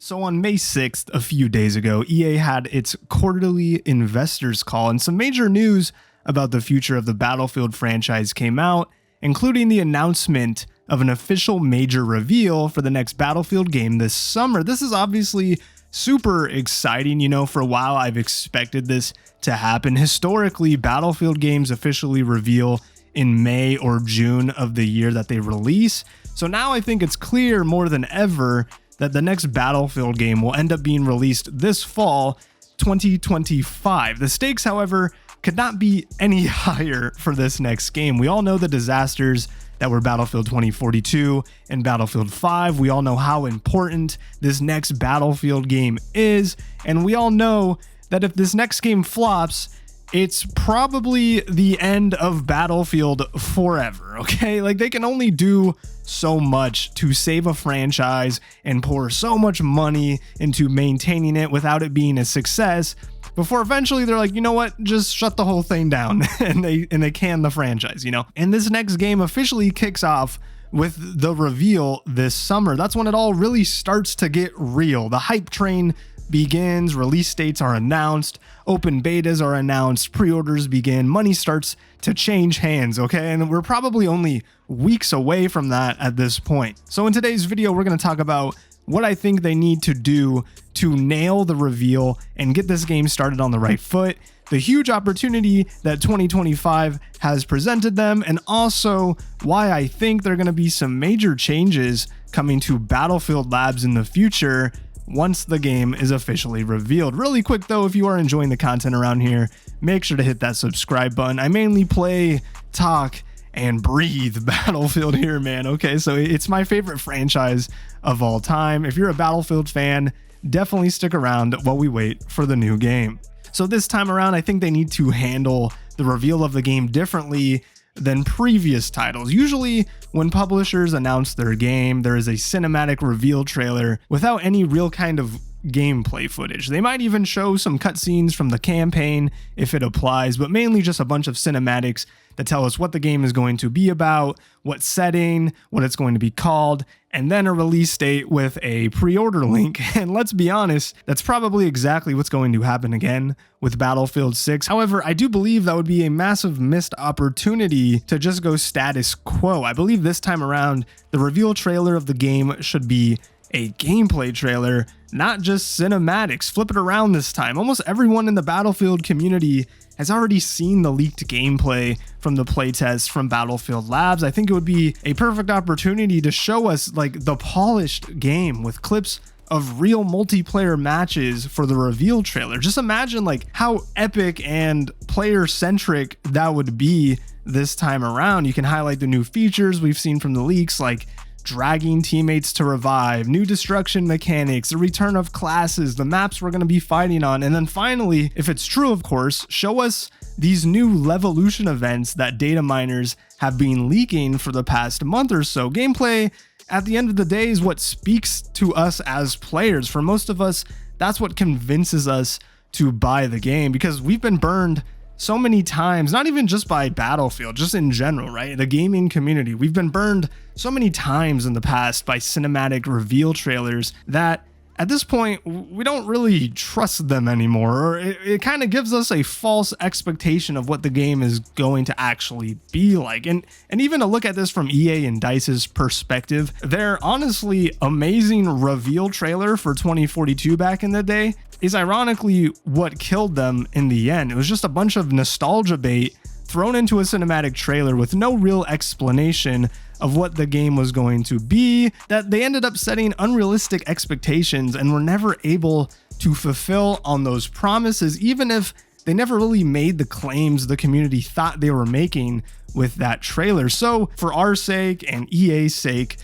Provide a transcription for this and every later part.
So on May 6th, a few days ago, EA had its quarterly investors call, and some major news about the future of the Battlefield franchise came out, including the announcement of an official major reveal for the next Battlefield game this summer. This is obviously super exciting. You know, for a while I've expected this to happen. Historically, Battlefield games officially reveal in May or June of the year that they release. So now I think it's clear more than ever that the next Battlefield game will end up being released this fall, 2025. The stakes, however, could not be any higher for this next game. We all know the disasters that were Battlefield 2042 and Battlefield 5. We all know how important this next Battlefield game is, and we all know that if this next game flops, it's probably the end of Battlefield forever, okay? Like, they can only do so much to save a franchise and pour so much money into maintaining it without it being a success before eventually they're like, you know what, just shut the whole thing down and they can the franchise, you know? And this next game officially kicks off with the reveal this summer. That's when it all really starts to get real. The hype train begins, release dates are announced, open betas are announced, pre-orders begin, money starts to change hands, okay? And we're probably only weeks away from that at this point. So in today's video, we're going to talk about what I think they need to do to nail the reveal and get this game started on the right foot, the huge opportunity that 2025 has presented them, and also why I think there are going to be some major changes coming to Battlefield Labs in the future once the game is officially revealed. Really quick though, if you are enjoying the content around here, make sure to hit that subscribe button. I mainly play, talk, and breathe Battlefield here, man. Okay, so it's my favorite franchise of all time. If you're a Battlefield fan, definitely stick around while we wait for the new game. So this time around, I think they need to handle the reveal of the game differently than previous titles. Usually when publishers announce their game, there is a cinematic reveal trailer without any real kind of gameplay footage. They might even show some cutscenes from the campaign if it applies, but mainly just a bunch of cinematics that tell us what the game is going to be about, what setting, what it's going to be called, and then a release date with a pre-order link. And let's be honest, that's probably exactly what's going to happen again with Battlefield 6. However, I do believe that would be a massive missed opportunity to just go status quo. I believe this time around, the reveal trailer of the game should be a gameplay trailer, not just cinematics. Flip it around this time. Almost everyone in the Battlefield community has already seen the leaked gameplay from the playtest from Battlefield Labs. I think it would be a perfect opportunity to show us like the polished game with clips of real multiplayer matches for the reveal trailer. Just imagine like how epic and player centric that would be this time around. You can highlight the new features we've seen from the leaks, like dragging teammates to revive, new destruction mechanics, the return of classes, the maps we're going to be fighting on, and then finally, if it's true of course, show us these new Levolution events that data miners have been leaking for the past month or so. Gameplay, at the end of the day, is what speaks to us as players. For most of us, that's what convinces us to buy the game, because we've been burned so many times, not even just by Battlefield, just in general, right? The gaming community, we've been burned so many times in the past by cinematic reveal trailers that at this point, we don't really trust them anymore, or it kind of gives us a false expectation of what the game is going to actually be like. And even to look at this from EA and DICE's perspective, their honestly amazing reveal trailer for 2042 back in the day is ironically what killed them in the end. It was just a bunch of nostalgia bait thrown into a cinematic trailer with no real explanation of what the game was going to be, that they ended up setting unrealistic expectations and were never able to fulfill on those promises, even if they never really made the claims the community thought they were making with that trailer. So for our sake and EA's sake,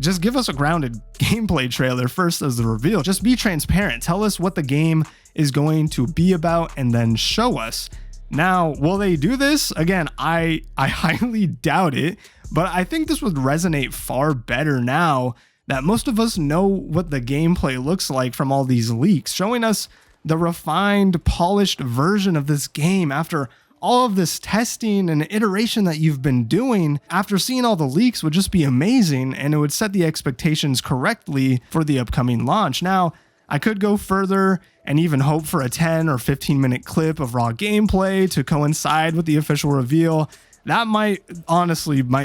just give us a grounded gameplay trailer first as the reveal. Just be transparent. Tell us what the game is going to be about and then show us. Now, will they do this? Again, I highly doubt it, but I think this would resonate far better now that most of us know what the gameplay looks like from all these leaks, showing us the refined, polished version of this game after all of this testing and iteration that you've been doing after seeing all the leaks would just be amazing, and it would set the expectations correctly for the upcoming launch. Now, I could go further and even hope for a 10 or 15 minute clip of raw gameplay to coincide with the official reveal. That might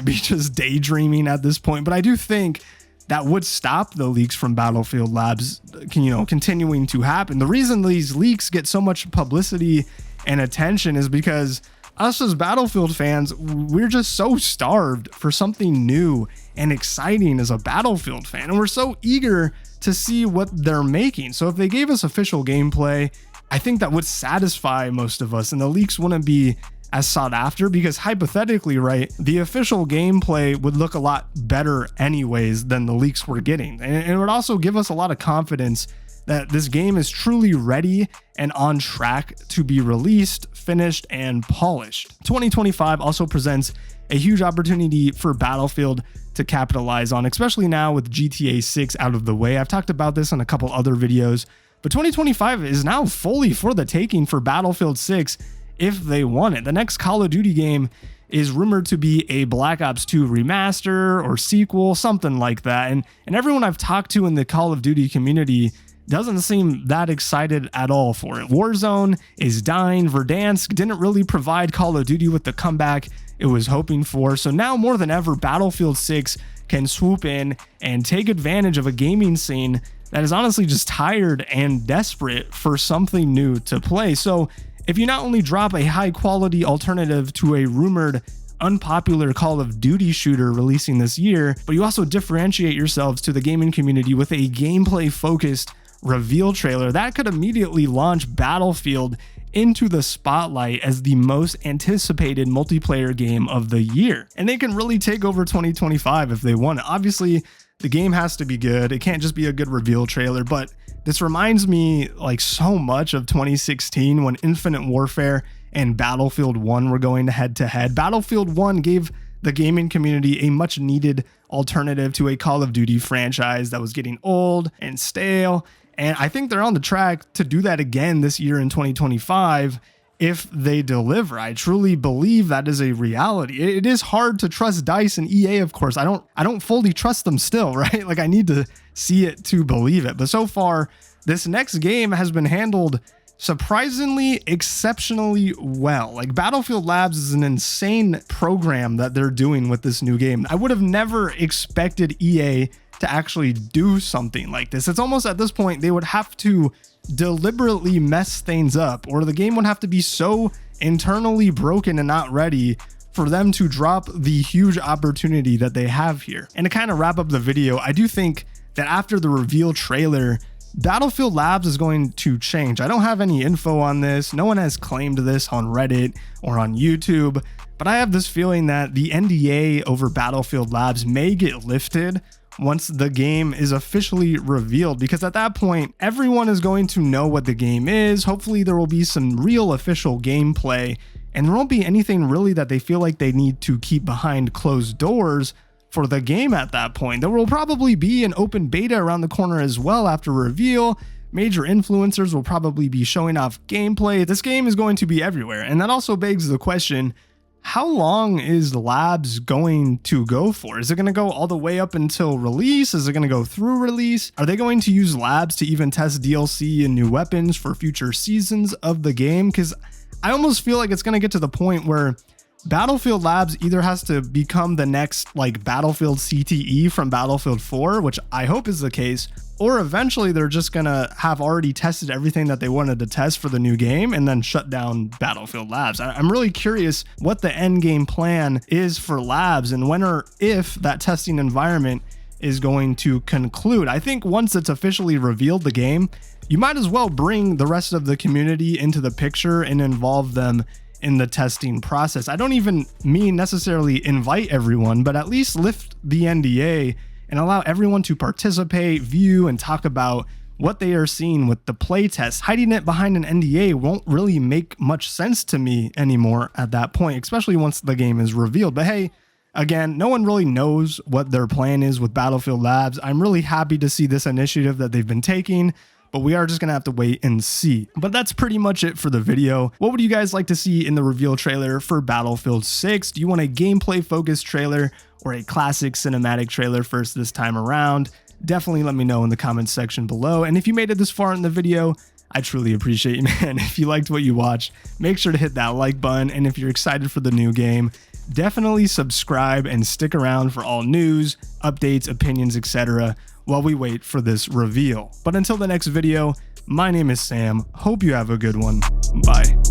be just daydreaming at this point, but I do think that would stop the leaks from Battlefield Labs, continuing to happen. The reason these leaks get so much publicity and attention is because us as Battlefield fans, we're just so starved for something new and exciting as a Battlefield fan, and we're so eager to see what they're making. So if they gave us official gameplay, I think that would satisfy most of us, and the leaks wouldn't be as sought after, because hypothetically, right, the official gameplay would look a lot better anyways than the leaks we're getting. And it would also give us a lot of confidence that this game is truly ready and on track to be released, finished, and polished. 2025 also presents a huge opportunity for Battlefield to capitalize on, especially now with GTA 6 out of the way. I've talked about this in a couple other videos, but 2025 is now fully for the taking for Battlefield 6 if they want it. The next Call of Duty game is rumored to be a Black Ops 2 remaster or sequel, something like that. And everyone I've talked to in the Call of Duty community doesn't seem that excited at all for it. Warzone is dying. Verdansk didn't really provide Call of Duty with the comeback it was hoping for. So now more than ever, Battlefield 6 can swoop in and take advantage of a gaming scene that is honestly just tired and desperate for something new to play. So if you not only drop a high quality alternative to a rumored unpopular Call of Duty shooter releasing this year, but you also differentiate yourselves to the gaming community with a gameplay focused reveal trailer, that could immediately launch Battlefield into the spotlight as the most anticipated multiplayer game of the year. And they can really take over 2025 if they want it. Obviously, the game has to be good. It can't just be a good reveal trailer, but this reminds me like so much of 2016 when Infinite Warfare and Battlefield 1 were going head to head. Battlefield 1 gave the gaming community a much needed alternative to a Call of Duty franchise that was getting old and stale. And I think they're on the track to do that again this year in 2025 if they deliver. I truly believe that is a reality. It is hard to trust DICE and EA, of course. I don't fully trust them still, right? Like I need to see it to believe it. But so far, this next game has been handled surprisingly, exceptionally well. Like Battlefield Labs is an insane program that they're doing with this new game. I would have never expected EA to actually do something like this. It's almost at this point they would have to deliberately mess things up, or the game would have to be so internally broken and not ready for them to drop the huge opportunity that they have here. And to kind of wrap up the video, I do think that after the reveal trailer, Battlefield Labs is going to change. I don't have any info on this. No one has claimed this on Reddit or on YouTube, but I have this feeling that the NDA over Battlefield Labs may get lifted once the game is officially revealed, because at that point, everyone is going to know what the game is. Hopefully there will be some real official gameplay, and there won't be anything really that they feel like they need to keep behind closed doors for the game at that point. There will probably be an open beta around the corner as well after reveal. Major influencers will probably be showing off gameplay. This game is going to be everywhere, and that also begs the question, how long is Labs going to go for? Is it going to go all the way up until release? Is it going to go through release? Are they going to use Labs to even test DLC and new weapons for future seasons of the game? Because I almost feel like it's going to get to the point where Battlefield Labs either has to become the next like Battlefield CTE from Battlefield 4, which I hope is the case, or eventually they're just gonna have already tested everything that they wanted to test for the new game and then shut down Battlefield Labs. I'm really curious what the end game plan is for Labs and when or if that testing environment is going to conclude. I think once it's officially revealed the game, you might as well bring the rest of the community into the picture and involve them in the testing process. I don't even mean necessarily invite everyone, but at least lift the NDA and allow everyone to participate, view, and talk about what they are seeing with the playtest. Hiding it behind an NDA won't really make much sense to me anymore at that point, especially once the game is revealed. But hey, again, no one really knows what their plan is with Battlefield Labs. I'm really happy to see this initiative that they've been taking, but we are just gonna have to wait and see. But that's pretty much it for the video. What would you guys like to see in the reveal trailer for Battlefield 6? Do you want a gameplay focused trailer or a classic cinematic trailer first this time around? Definitely let me know in the comments section below. And if you made it this far in the video, I truly appreciate you, man. If you liked what you watched, make sure to hit that like button. And if you're excited for the new game, definitely subscribe and stick around for all news, updates, opinions, etc. while we wait for this reveal. But until the next video, my name is Sam. Hope you have a good one. Bye.